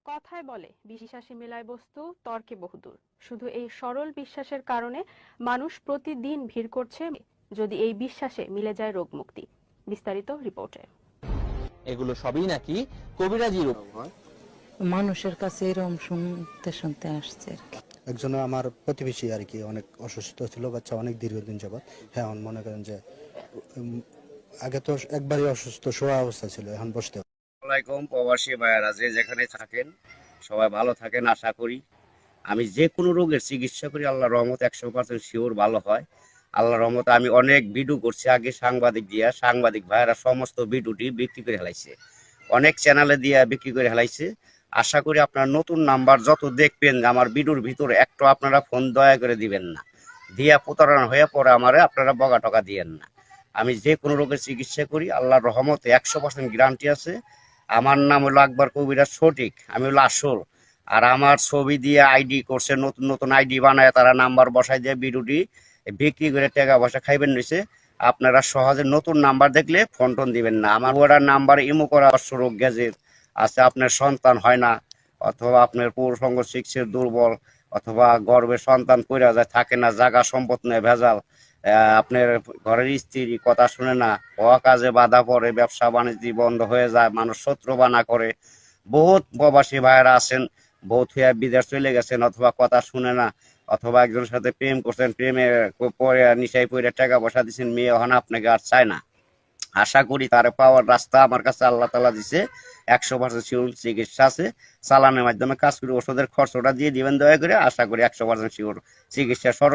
কথায় বলে বিশ্বাসে মেলায় বস্তু, তর্কে বহুদূর। শুধু এই সরল বিশ্বাসের কারণে মানুষ প্রতিদিন ভিড় করছে, যদি এই বিশ্বাসে মিলে যায় রোগ মুক্তি। বিস্তারিত রিপোর্টে। এগুলো সবই নাকি কবিরাজি রূপ। মানুষের কাছে এরকম শুনতে শুনতে আসছে আর কি। একজন আমার প্রতিবেশী আর কি অনেক অসুস্থ ছিল, বাচ্চা অনেক দীর্ঘদিন যাবৎ। হ্যাঁ, মনে করেন যে আগে তো একবারই অসুস্থ শোয়া অবস্থা ছিল, এখন বসতে। আসসালামাইকুম প্রবাসী ভাইয়ারা, যে যেখানে থাকেন সবাই ভালো থাকেন আশা করি। আমি যে কোনো রোগের চিকিৎসা করি, আল্লাহ রহমত 100% শিওর ভালো হয়। আল্লাহ রহমতে আমি অনেক ভিডিও করছি আগে সাংবাদিক ভাইয়ারা সমস্ত ভিডিওটি বিক্রি করে হেলাইছে, অনেক চ্যানেলে দিয়ে বিক্রি করে হেলাইছে। আশা করি আপনার নতুন নাম্বার যত দেখবেন আমার ভিডিওর ভিতরে একটু আপনারা ফোন দয়া করে দিবেন না, দিয়া প্রতারণা হয়ে পরে আমারে আপনারা বগা টকা দিয়েন না। আমি যে কোনো রোগের চিকিৎসা করি, আল্লাহর রহমতে 100% গ্যারান্টি আছে। আমার নাম হলো আকবর কবিরাজ সঠিক, আমি হলো আসল। আর আমার ছবি দিয়ে আইডি করছে, নতুন নতুন আইডি বানায় তারা নাম্বার বসাই দিয়ে ভিডিওটি বিক্রি করে টাকা পয়সা খাইবেন নিছে। আপনারা সহজে নতুন নাম্বার দেখলে ফোন টোন দিবেন না। আমার ওটার নাম্বার ইমো করা রোগ গ্যাজেট আছে, আপনার সন্তান হয় না, অথবা আপনার পুরুষঙ্গ শিক্ষের দুর্বল, অথবা গর্ভে সন্তান কইরা যায় থাকে না, জায়গা সম্পদ নেই ভেজাল, আপনার ঘরের স্ত্রী কথা শুনে না, হওয়া কাজে বাধা পড়ে, ব্যবসা বাণিজ্য বন্ধ হয়ে যায়, মানুষ শত্রু বানা করে। বহুত প্রবাসী ভাইয়েরা আছেন, বহুত হইয়া বিদেশ চলে গেছেন, অথবা কথা শুনে না, অথবা একজনের সাথে প্রেম করছেন, প্রেমে পরে নিশাই পরে টাকা পয়সা দিচ্ছেন, মেয়ে হন আপনাকে আর চায় না। আশা করি তার পাওয়ার রাস্তা আমার কাছে আল্লাহ তালা দিছে। 100% শিওর চিকিৎসা আছে, চালানের মাধ্যমে কাজ করে ওষুধের খরচটা দিয়ে দিবেন দয়া করে। আশা করি 100% শিওর চিকিৎসা সরল।